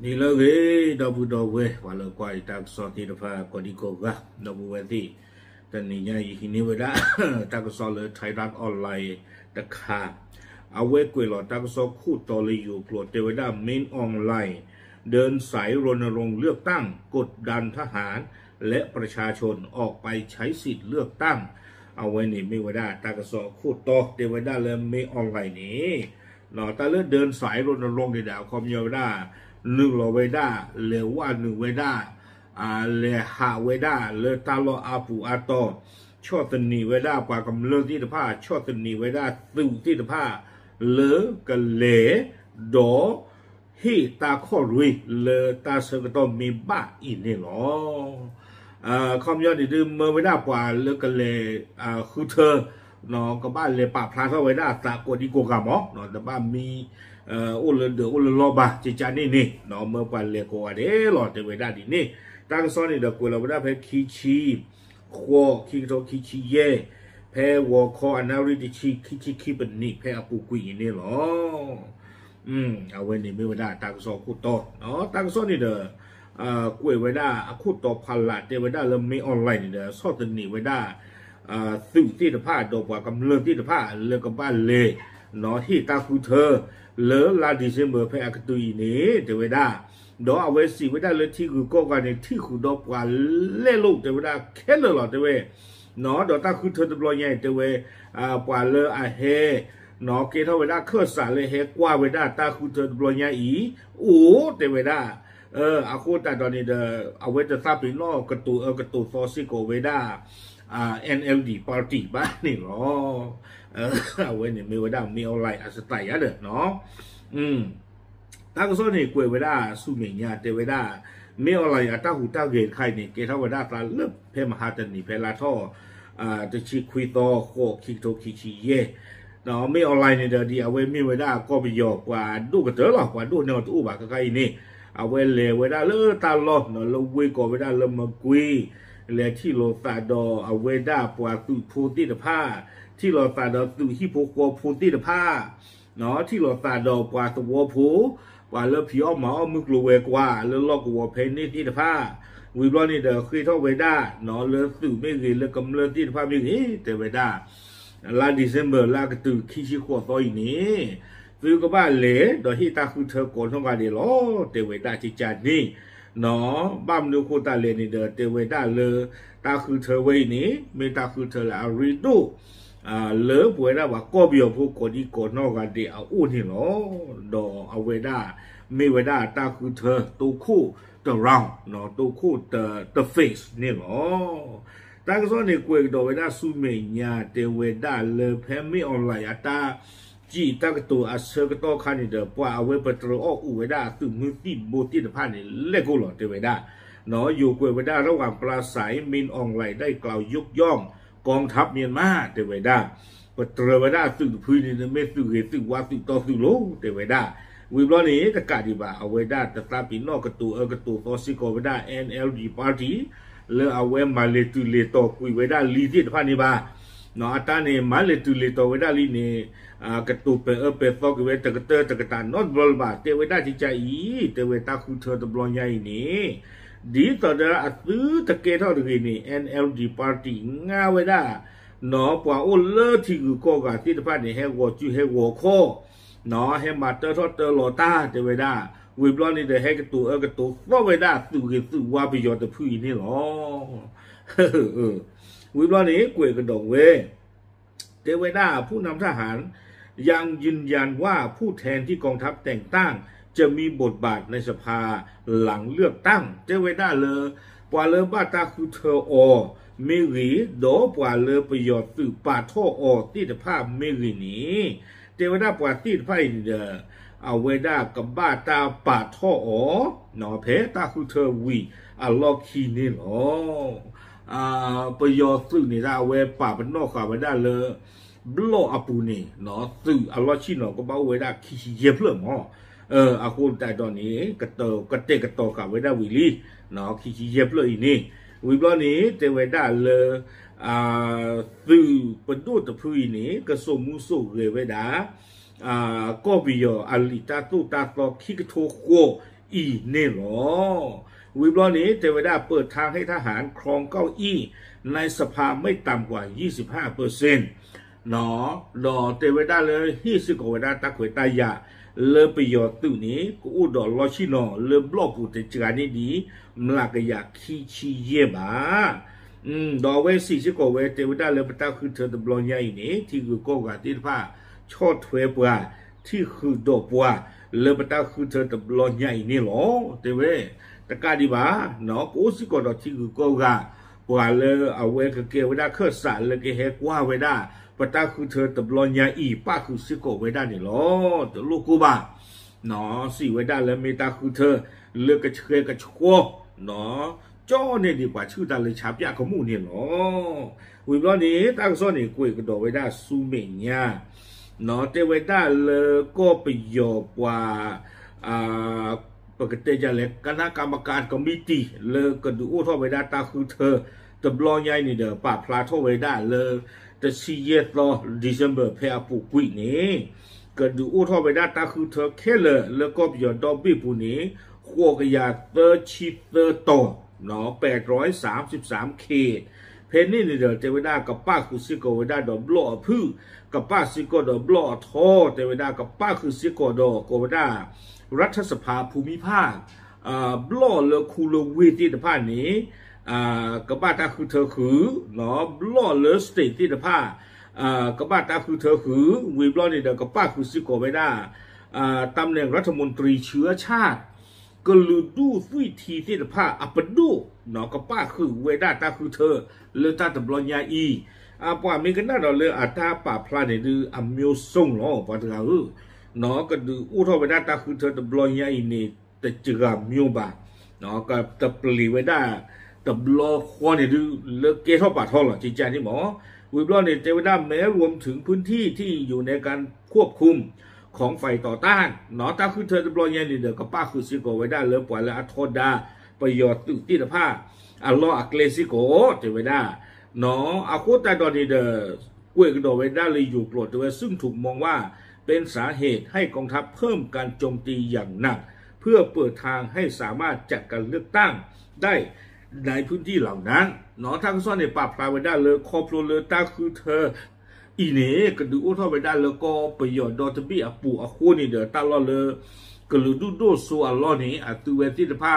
นี่เลยดอบุดอเวว่าเลยกว่าตักสอที่ฟ้ากอดีโกกะดอบุเวที่แต่นี่ยังอีนี่เวลาตักสอเลยไทยรัฐออนไลน์ตะขาเอาไว้กวยหลอตักสอคู่ต่อเลยอยู่กลัวเทวดาเมนออนไลน์เดินสายรณรงค์เลือกตั้งกดดันทหารและประชาชนออกไปใช้สิทธิ์เลือกตั้งเอาไว้นี่ไม่เวลาตักสอคู่ต่อเทวดาเลยเมนออนไลน์นี้เนาะแต่เลือกเดินสายรณรงค์ในดาวคอมเยาวดาหนึ่งเวดาเลว่าหนึ่งเวดาเลหาเวดาเลตาโลอาปูอาโตชอตนีเวดาปากำเลือที่ตะผ้าชอตนีเวดาติวที่ตะผ้าเลกันเลโดฮีตาข้อรุยเลตาเสกตอมีบ้าอินนี่หรอคำยอดดื่มเมื่อเวดากว่าเลกันเลคือเธอเนาะก็บ้านเลป่าพลาสเวดาตากดีโกกามอเนาะแต่บ้านมีอุลเดอุลลอบาจิจานี่เนาะเมื่อปันเลโกเดหลอดเวดาดีนี่ตั้งซ้อนนี่เด็กกุลเวดาเพคิชีขวคิโตคิชีเย่เพวอคออนาริติชีคิเป็นนี่เพอปูกุยนี่หรอเอาไว้นี่ไม่เวดาตั้งซ้อนคู่โตเนาะตั้งซ้อนนี่เด้กุยเวดาคู่โตพันละเวดาเริ่มมีออนไลน์นี่เด้อสอดตัวนี่เวดาสิ่งที่ตะผ้าดอกว่ากำเริบที่ตะผ้าเลือกกับบ้านเลยเนาะที่ตาคูเธอเลอลาดิเซมเบอร์เพอากตุยนี่เทวดาดอกเอาไว้สิเวดาเลยที่คือก็กันในที่คือดอกว่าเล่ลูกเทวดาแค่เลยหรอเทวเนาะดอกตาคูเธอตะบลอยใหญ่เทวกว่าเลออาเฮเนาะเกทเวดาเคลื่อนสารเลยเฮกว่าเวดาตาคูเธอตะบลอยใหญ่อีโอ้เทวดาอาคูตาตอนนี้เดอเอาไว้จะทราบปีนอกระตูฟอซิโกเวดาNLD Party บ้านนี่หรอเอาไว้เนี่ยมีเวลามีอะไรอาสไตล์อะเด้อเนาะตั้งโซนนี่กวยเวลาสู้เมียเตเวลามีอะไรอะตาหูตาเกตใครเนี่ยเกทเวลาตาเลิบเพมหาจันนี่เพลาท่อจะชิคุยต่อโคคิโตคิชิเย่เนาะมีอะไรเนี่ยเดี๋ยวดีเอาไว้มีเวลาก็ไปหยอกกว่าดูกระเต๋อหรอกว่าดูเนาะตู้บากใครนี่เอาไว้เลยเวลาเลิตาลอดเนาะเราเวก็เวลาเรามากุยเลที่โลซาดอเอาเวดาปวาตุโพติตผ้าที่โลซาดอตุฮิโปโกโพติตผ้าเนาะที่โลซาดอปวาตวัวผูปวาเลผีอ้อมหมาอ้อมมึกลัวเวกว่าเลลอกวัวเพนนี่ที่ตผ้าวิบลอนี่เดอคือท่อเวดาเนาะเลสื่อไม่รีเลกำเลที่ตผ้าไม่รีแต่เวดาลาดิเซมเบอร์ลากระตือขี้ชิขวดต่อยนี้ซื้อก็บ้านเละโดยที่ตาคือเธอโกนท้องกันเดียวแต่เวดาจิจานี่เนาะบ้ามดูโคตาเลนี่เดอเตเวดาเลตาคือเธอไว้นี้ไม่ตาคือเธอละริดูเลป่วยแล้วว่าก็เบียวผู้คนที่โกนอกกันเดียวอู้นี่เนาะดอเอาเวดาไม่เวดาตาคือเธอตัวคู่ตัวเราเนาะตัวคู่ตัวเฟสนี่เนาะตั้งซ้อนในกวยดอเวดาซูเมียเตเวดาเลแพมิออนไลน์ตาจีตากตัวอาเซกตัวคันนี่เดอปว่าเอาไว้ปตรออกอุเวดาคือมือที่โบติดพันนี่เล็กกูหล่อเทเวดาเนาะอยู่กวยเวดาระหว่างปราศัยมินออนไลน์ได้กล่าวยกย่องกองทัพเมียนมาเทเวดาปตรเวดาสื่อพื้นนี่ไม่สื่อเหตุสื่อว่าสื่อต่อสื่อโลเทเวดาวิบล้อนี้ตะกาดีบ่าเอาเวดาตะตาปีนอกกระตูฟอซิโกเวดา NLD Party เลอเอาไว้มาเลตุเลโตกุยเวดาลีที่พันนี่บ่าเนาะอัตาเนี่ยมาเลตุเลโตเวดาลีเนี่ยกระตูเปเปฟอกเวตะกเตอตะกตานอตบอลบาเตเวดาจิใจอีเตเวตาคูเธอตะบลอนใหญ่นี่ดีต่อเดออัตตะเกทอตะกีนี่ NLD Party งาเวดาเนาะปว่าโอเลที่คือก็กะที่ตะพันนี่ให้วอจูให้วอโคเนาะให้มาเตอทอเตอโลตาเตเวดาวิบลอนนี่เดให้กระตูฟอเวดาสื่อว่าไปยอดตะพื้นนี่หรอวิบลอนนี่กวยกระดงเวเทเวดาผู้นำทหารยังยืนยันว่าผู้แทนที่กองทัพแต่งตั้งจะมีบทบาทในสภาหลังเลือกตั้งเทเวดาเลยปว่าเลบ้าตาคือเธออเมรีโดปว่าเลประโยชน์สื่อป่าท่ออที่ตภาพเมรีนี้เทวดาปว่าที่ไพ่เดอเอาเวดากับบ้าตาป่าท่ออหนอเพตาคือเธอวีอัลลอคีนี่หรอประโยชน์สื่อนี่ได้เวป่าเป็นนอกข่าวเวดาเลยบล็อกอปูนี่เนาะสื่ออัลลอฮ์ชินเนาะก็บอกไว้ได้ขี้เย็บเรื่องอ๋ออาคุณแต่ตอนนี้กระโตกับไว้ได้วิลีเนาะขี้เย็บเลยนี่วิบล้อนี้เทเวดาเลยสื่อเป็นตัวตะพื้นนี้กระสมุสุเลยไว้ได้ก็บิโยอัลลิตาตุตาตอคิกโทโค อีนี่หรอวิบล้อนี้เทวดาเปิดทางให้ทหารครองเก้าอี้ในสภาไม่ต่ำกว่า 25%หนอดอเทวดาเลยที่สึกเวดาตะขวยตายะเลอประโยชน์ตุนี้กูดอลอชินอเลอบล็อกกูเตจานี่ดีมลากยาคีชีเยบาดอเวสี่สิกเวเทวดาเลอปตาคือเธอตบลอนใหญ่นี่ที่คือโกกาติผ้าชอดเทวปัวที่คือดอกปัวเลอปตาคือเธอตบลอนใหญ่นี่หรอเทเวตะกาดีบาเนาะกูสิกดอที่คือโกกาปัวเลอเอาเวกเกวดาเคอสารเลกเฮกว่าเวดาปตาคือเธอตบลอนใหญ่อีป้าคือสิกเวดานี่หรอตลูกกูบาเนาะสิเวดาเลเมตาคือเธอเลกเชกะชัวเนาะจ้อเนี่ยดีกว่าชื่อตาเลยชาบยาขมูเนี่ยเนาะวิบล้อนี้ตั้งซ้อนนี่กุยกระโดดไว้ได้ซูเมียเนาะเตไว้ได้เลยก็ประโยชน์กว่าปกติจะเล็กคณะกรรมการคอมมิตี้เลยกระดูกท่อไว้ได้ตาคือเธอตบล้อใหญ่นี่เด้อป่าพลาท่อไว้ได้เลยแต่ซีเยตต่อเดือนเบอร์เพอปุกุยนี่กระดูกท่อไว้ได้ตาคือเธอแค่เลยแล้วก็ประโยชน์ดอกบี้ปุนี้ขั้วกระยาเตอร์ชิเตอร์ต่อเนาะ833เขตเพนนี่นี่เดี๋ยวเทวดากับป้าคือซิโกเวดาดอกบลอพื้กับป้าซิโกดอกบลอท่อเทวดากับป้าคือซิโกดอกโกเวดารัฐสภาภูมิภาคบลอเลคูโลวีที่ตะพานี้กับป้าตาคือเธอคือเนาะบลอเลสเตทที่ตะพากับป้าตาคือเธอคือวีบลอนี่เดี๋ยวกับป้าคือซิโกเวดาตำแหน่งรัฐมนตรีเชื้อชาติก็ลือดูฟุยทีที่ตะพาอัปดูเนาะกับป้าคือเวดาตาคือเธอเลตาตบลอนยาอีป่ามีกันน่าเราเลยอาตาป่าพลาเนี่ยดูอเมียวส่งเนาะป่าตะคือเนาะก็ดูอุทธเวดาตาคือเธอตบลอนยาอีนี่แต่จือเมียวบาเนาะก็ตบลีเวดาตบลอควเนี่ยดูเลิกเกท่อป่าท่อหรอจริงๆนี่หมอวิบลอเนี่ยเทวดาแม้รวมถึงพื้นที่ที่อยู่ในการควบคุมของฝ่ายต่อต้านเนาะตาคือเธอตบลอนยานี่เด้อกับป้าคือซิโกเวดาเลยปล่อยแล้วอัทดาประโยชน์ตุติตภาอัลลอฮ์อักเลซิโกเทวดาเนาะอาโคตาดอนีเดอร์กวยกระโดดเวดาเลยอยู่โกรธด้วยซึ่งถูกมองว่าเป็นสาเหตุให้กองทัพเพิ่มการโจมตีอย่างหนักเพื่อเปิดทางให้สามารถจัดการเลือกตั้งได้ในพื้นที่เหล่านั้นเนาะทางซ่อนในป่าพลาเวดาเลยคอโปรเลตาคือเธออีเน่กระดูอุทธเวดาเลยก็ประโยชน์ดอตบีอปูอโคนี่เดอตาลอเลยกระดูดูโดสูอัลลอฮ์นี่อัตุเวติตภา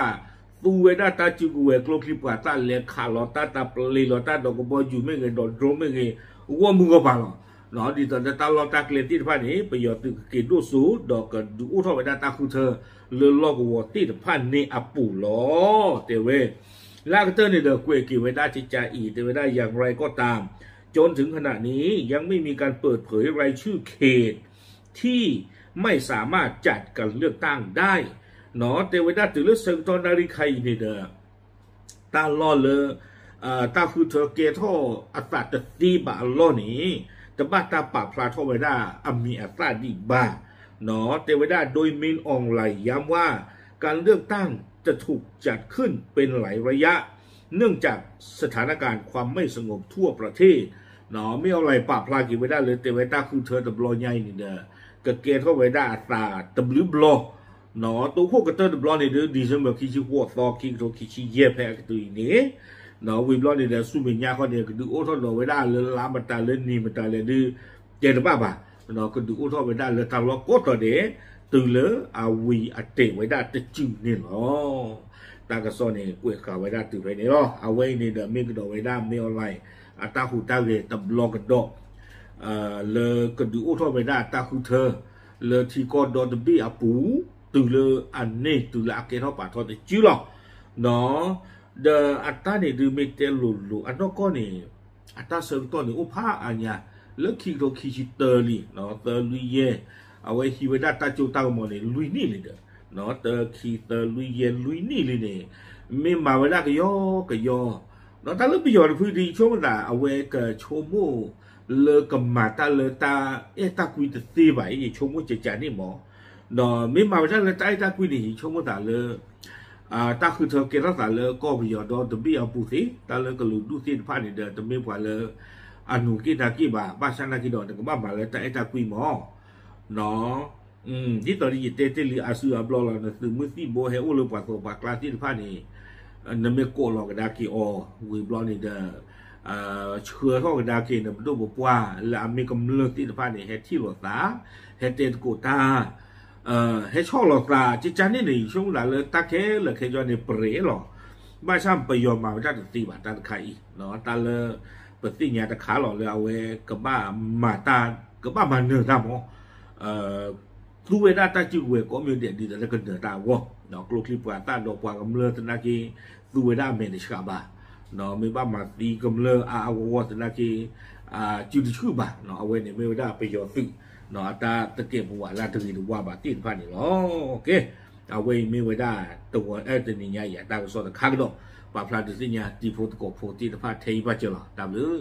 ตูเวดาตาจิกุเวกโลคิปวาตาเลขาลอตาตาเปลีลอตาดอกบอยูไม่เงินดอกโดรไม่เงินวัวมึงก็ปาลอเนาะดีตอนตาลอตาเกลติดพานี้ประโยชน์กิดูสูดอกกันดูอุทธเวดาตาคือเธอเลือลอกวัวติดพานี้อปูลอเตเวลากเตอร์นี่เดอกเวกิเวดาจิจาอีเตเวดาอย่างไรก็ตามจนถึงขณะนี้ยังไม่มีการเปิดเผยรายชื่อเขตที่ไม่สามารถจัดการเลือกตั้งได้เนาะเทวดาตื่นเลือดเซงตอนนาฬิกาอีนี่เด้อตาล่อเลยตาคือเธอเกท่ออัตราตตีบาล่อนี้แต่บ้าตาป่าพลาท่อเวดามีอัตราดีบ้าเนาะเทวดาโดยมินออนไลน์ย้ำว่าการเลือกตั้งจะถูกจัดขึ้นเป็นหลายระยะเนื่องจากสถานการณ์ความไม่สงบทั่วประเทศเนาะไม่เอาอะไรป่าพลากิเวดาเลยเทวดาคือเธอตบลอใหญ่นี่เด้อกเกท่อเวดาอัตราตบลือบลอเนาะตัวพวกกระเตอร์บลอนนี่เด้อดีเสมอคิดชิหัวซอคิดโตคิดชิเย่แพ้กันตัวนี้เนาะวิบลอนนี่เด้อสู้เป็นยาเขาเนี่ยก็ดูโอ้ทอดเอาไว้ได้เลยลาบัตตาเลยนี่บัตตาเลยดื้อเจนบ้าบ่าเนาะก็ดูโอ้ทอดไว้ได้เลยทำล็อกก็ต่อเด้ตื่นเลยอาวีอัดเตะไว้ได้จะจิ้มนี่เนาะตากระซ้อนเนี่ยกล้วยขาวไว้ได้ตื่นไว้เนี่ยเนาะเอาไว้นี่เด้อมีกระโดดไว้ได้ไม่ออนไลน์ตาหูตาเกตับล็อกกระโดดเลยก็ดูโอ้ทอดไว้ได้ตาหูเธอเลยที่ก็โดนบีอาปูtừ lơ anh này từ là cái họ bảo thôi thì chứ lo nó the anh ta này từ mấy tên lù anh nó có này anh ta sớm to này ốp ha anh nhà lớn khi rồi khi chỉ tờ li nó tờ lui ye à vậy khi với ta chịu tao mà này lui ní này nó tờ khi tờ lui ye lui ní này mình mà với cái do nó ta lúc bây giờ thì đi chỗ mà à vậy cái chỗ mua lơ cầm mà ta lơ ta ta quy tự ti vậy thì chỗ mua chạy đi mỏ đó mình bảo rằng là ta quy định trong một đảo lơ taคือเธอเกล้าแต่ลก็ไปยอดตัวบี้เอาปุถิแต่ลก็รู้ดูที่ผ่านเดินแต่ไม่ผ่านเลยอนุกิตากีบ้าบ้านฉันนักกีฬาแต่ก็บ้ามาเลยแต่ไอ้ตากุยหมอเนาะ ที่ตอนนี้เตะลีอาซูอับลอแล้วนะคือมือที่โบเฮโอเลปัสโตปากลาที่ผ่านนี่นั่นไม่โกลอกดากีอวิบลอนี่เดเชื่อเขากดากีเนี่ยมันดูบว่าแล้วมีกำเนิดที่ผ่านนี่เฮที่หลอดตาเฮเตนกูตาเฮชอบหลอดตาจิจันนี่นี่ช่วงหลังเลยตาแค่เลยแค่จอนี่เปรย์หรอบ้านช่างไปยอมมาไม่ได้ตีบาตาไข่เนาะตาเลยเปิดตีเนี่ยตาขาหล่อเลยเอาไว้กับบ้ามาตากับบ้ามาเนื้อทำอ๋อသူဝေဒတာจิวเวก็มีเดียดีแต่ละกันเดือดตาวะเนาะกลุ่มคลิปว่าตาดอกว่ากำเนิดตะนักกีသူဝေดเมนิชกาบาเนาะไม่บ้ามาตีกำเนิดอาวะตะนักกีจุดชื่อบ้าเนาะเอาไว้เนี่ยไม่ได้ไปยอตึเนาะตาตะเกียบว่าลาตรีดูว่าบาตีนผ่านนี่เนาะโอเคเอาไว้ไม่ได้ตัวตัวนี้เนี่ยอย่าตาก็สอนข้างดอกปาพลาดสิเนี่ยที่โฟตกโฟตีตะพาเทียบเจอหรอตามหรือ